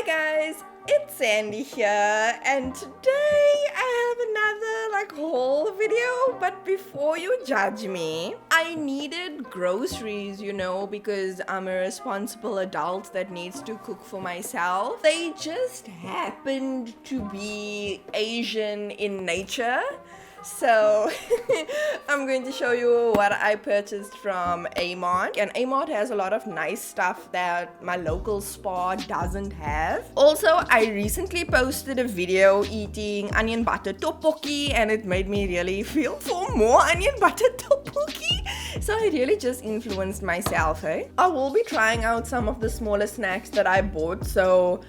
Hi guys, it's Sandy here, and today I have another haul video. But before you judge me, I needed groceries, because I'm a responsible adult that needs to cook for myself. They just happened to be Asian in nature. So I'm going to show you what I purchased from A-Mart, and A-Mart has a lot of nice stuff that my local Spar doesn't have. Also, I recently posted a video eating onion butter tteokbokki, and it made me really feel for more onion butter tteokbokki. So I really just influenced myself, hey? I will be trying out some of the smaller snacks that I bought, so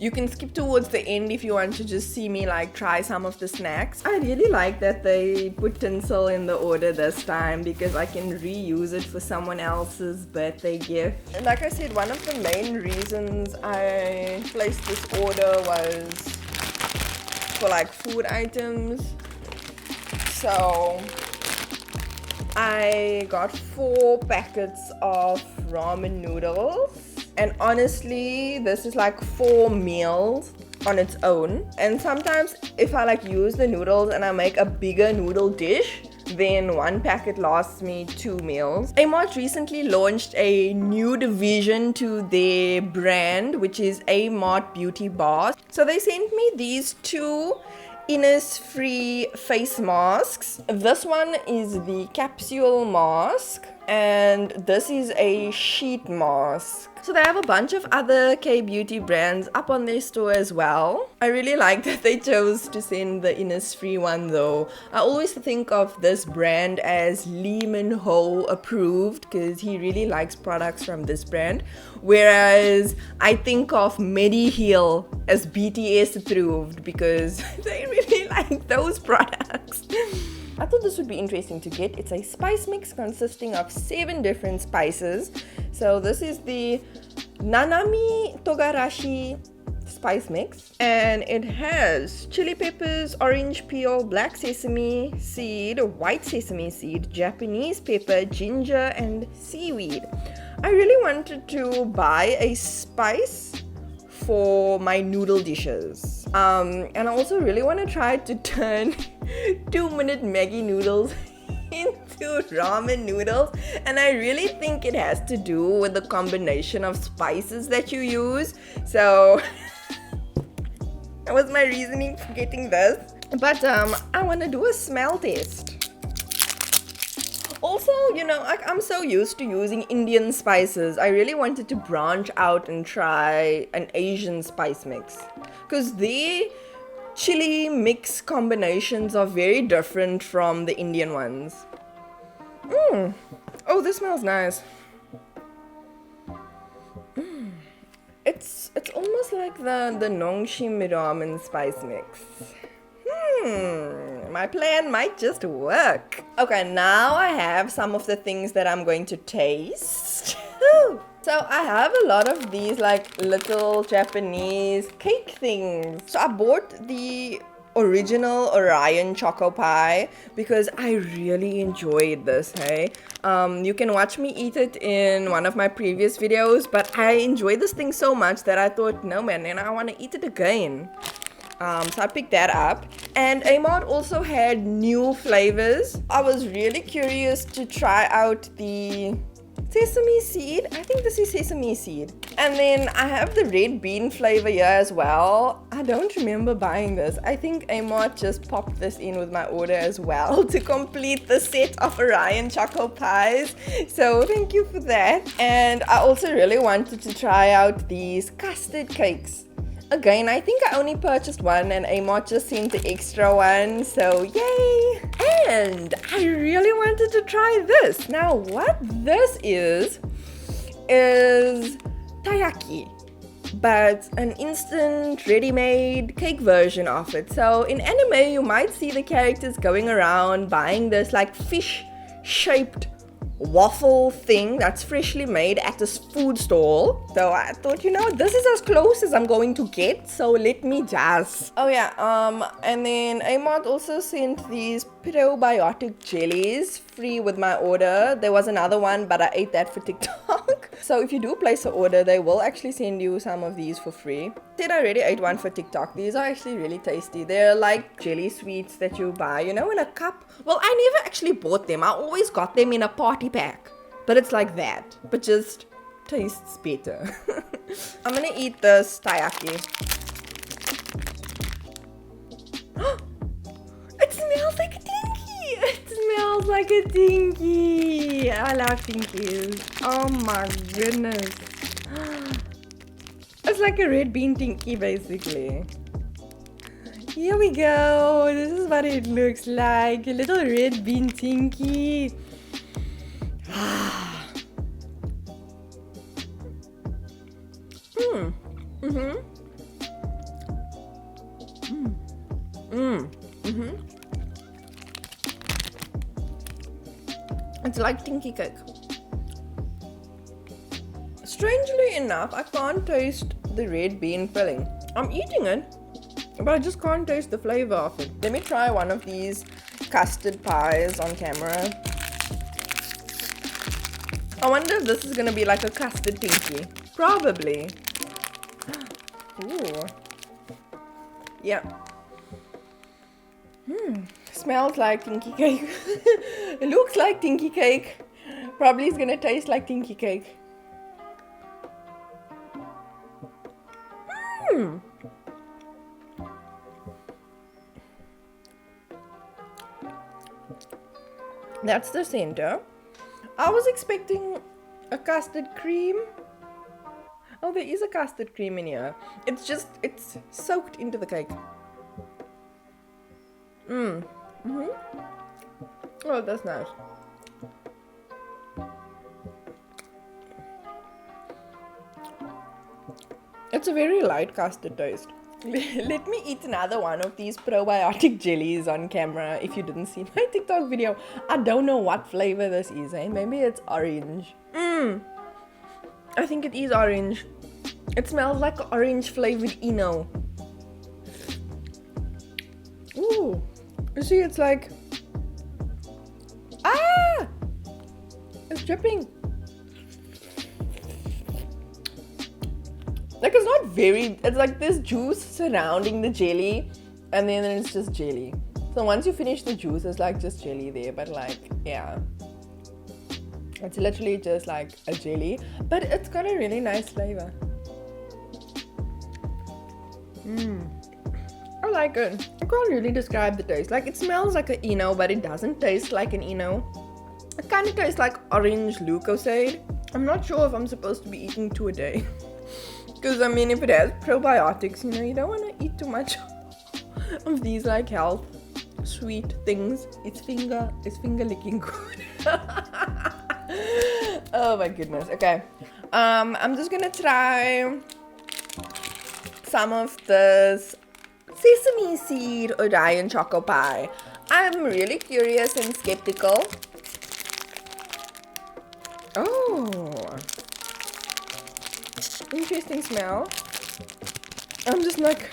you can skip towards the end if you want to just see me try some of the snacks. I really like that they put tinsel in the order this time because I can reuse it for someone else's birthday gift. And like I said, one of the main reasons I placed this order was for food items. So I got 4 packets of ramen noodles. And honestly, this is 4 meals on its own. And sometimes if I use the noodles and I make a bigger noodle dish, then 1 packet lasts me 2 meals. A-Mart recently launched a new division to their brand, which is A-Mart Beauty Bar. So they sent me these 2 Innisfree face masks. This one is the capsule mask, and this is a sheet mask. So they have a bunch of other K-beauty brands up on their store as well. I really like that they chose to send the Innisfree one though. I always think of this brand as Lee Min-ho approved because he really likes products from this brand. Whereas I think of Mediheal as BTS approved because they really like those products. I thought this would be interesting to get. It's a spice mix consisting of 7 different spices. So this is the Nanami Togarashi spice mix, and it has chili peppers, orange peel, black sesame seed, white sesame seed, Japanese pepper, ginger, and seaweed. I really wanted to buy a spice for my noodle dishes. And I also really want to try to turn 2-minute Maggi noodles into ramen noodles, and I really think it has to do with the combination of spices that you use. So that was my reasoning for getting this. But I want to do a smell test. Also, I'm so used to using Indian spices. I really wanted to branch out and try an Asian spice mix because the chili mix combinations are very different from the Indian ones. Oh, this smells nice. It's almost like the Nongshim ramen spice mix. My plan might just work. Okay, now I have some of the things that I'm going to taste. So I have a lot of these little Japanese cake things. So I bought the original Orion Choco Pie because I really enjoyed this, hey? You can watch me eat it in one of my previous videos, but I enjoyed this thing so much that I thought, no man, and I want to eat it again. So I picked that up, and A-Mart also had new flavors. I was really curious to try out the sesame seed. I think this is sesame seed. And then I have the red bean flavor here as well. I don't remember buying this. I think A-Mart just popped this in with my order as well to complete the set of Orion Choco Pies. So thank you for that. And I also really wanted to try out these custard cakes. Again, I think I only purchased one and A-Mart just sent the extra one, so yay! And I really wanted to try this. Now, what this is taiyaki, but an instant ready-made cake version of it. So in anime, you might see the characters going around buying this fish-shaped waffle thing that's freshly made at this food stall. So I thought, this is as close as I'm going to get, so let me just. Oh yeah, and then A-Mart also sent these probiotic jellies free with my order. There was another one, but I ate that for TikTok. So if you do place an order, they will actually send you some of these for free. Said I already ate one for TikTok. These are actually really tasty. They're like jelly sweets that you buy, you know, in a cup. Well, I never actually bought them. I always got them in a party pack. But it's like that, but just tastes better. I'm gonna eat this taiyaki. It smells like a dinky! It smells like a dinky! I love dinkies. Oh my goodness. It's like a red bean dinky basically. Here we go. This is what it looks like. A little red bean dinky. It's like dinky cake. Strangely enough, I can't taste the red bean filling. I'm eating it, but I just can't taste the flavor of it. Let me try one of these custard pies on camera. I wonder if this is gonna be like a custard dinky. Probably. Ooh. Yeah. Smells like dinky cake. It looks like dinky cake. Probably is gonna taste like dinky cake. That's the center. I was expecting a custard cream. Oh, there is a custard cream in here. It's soaked into the cake. Oh, that's nice. It's a very light custard taste. Let me eat another one of these probiotic jellies on camera if you didn't see my TikTok video. I don't know what flavor this is, eh? Maybe it's orange. I think it is orange. It smells like orange flavored Eno. Ooh. You see, it's like... Ah! It's dripping. Like, it's not very... It's like this juice surrounding the jelly, and then it's just jelly. So once you finish the juice, it's like just jelly there, but like, yeah. It's literally just like a jelly, but it's got a really nice flavor. I like it. I can't really describe the taste. Like, it smells like an Eno, but it doesn't taste like an Eno. It kind of tastes like orange Lucozade. I'm not sure if I'm supposed to be eating 2 a day. Because, I mean, if it has probiotics, you know, you don't want to eat too much of these, like, health sweet things. It's finger licking good. Oh my goodness. Okay. I'm just gonna try some of this sesame seed Orion choco pie. I'm really curious and skeptical. Oh, interesting smell. I'm just like,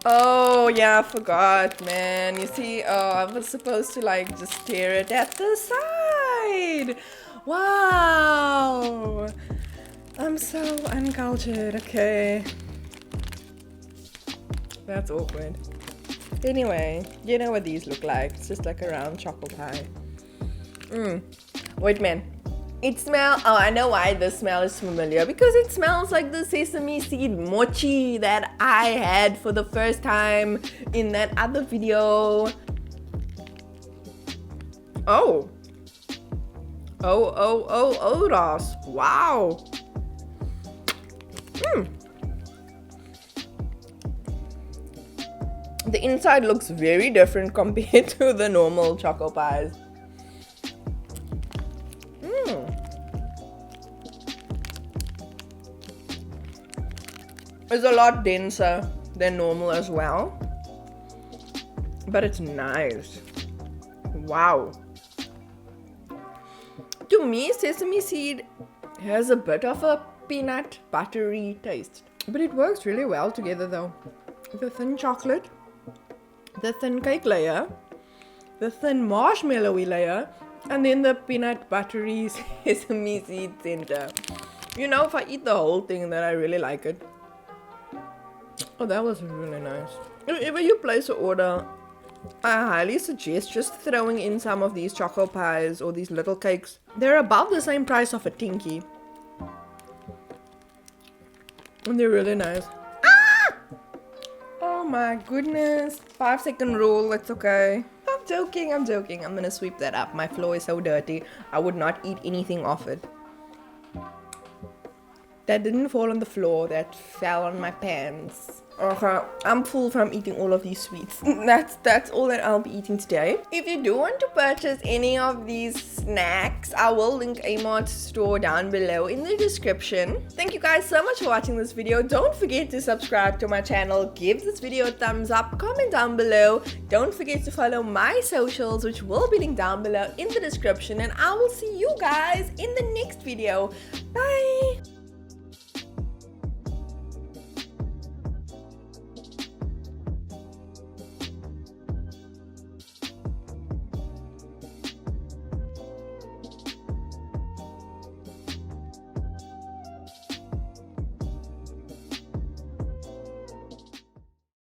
oh yeah, I forgot, man. You see, I was supposed to like just stare it at the side. Wow, I'm so uncultured. Okay, that's awkward. Anyway, you know what these look like. It's just like a round chocolate pie. Wait, man. It smells... Oh, I know why this smell is familiar. Because it smells like the sesame seed mochi that I had for the first time in that other video. Oh. Oh, Ross. Wow. The inside looks very different compared to the normal choco pies. It's a lot denser than normal as well, but it's nice. Wow. To me, sesame seed has a bit of a peanut buttery taste, but it works really well together though. The thin chocolate, the thin cake layer, the thin marshmallowy layer, and then the peanut buttery sesame seed center. You know, if I eat the whole thing, then I really like it. Oh, that was really nice. Whenever you place an order, I highly suggest just throwing in some of these choco pies or these little cakes. They're about the same price of a Tinky. And they're really nice. Ah! Oh my goodness. 5-second rule, it's okay. I'm joking. I'm gonna sweep that up. My floor is so dirty. I would not eat anything off it. That didn't fall on the floor, that fell on my pants. Okay, I'm full from eating all of these sweets. That's all that I'll be eating today. If you do want to purchase any of these snacks, I will link A-Mart's store down below in the description. Thank you guys so much for watching this video. Don't forget to subscribe to my channel, give this video a thumbs up, comment down below. Don't forget to follow my socials, which will be linked down below in the description, and I will see you guys in the next video. Bye!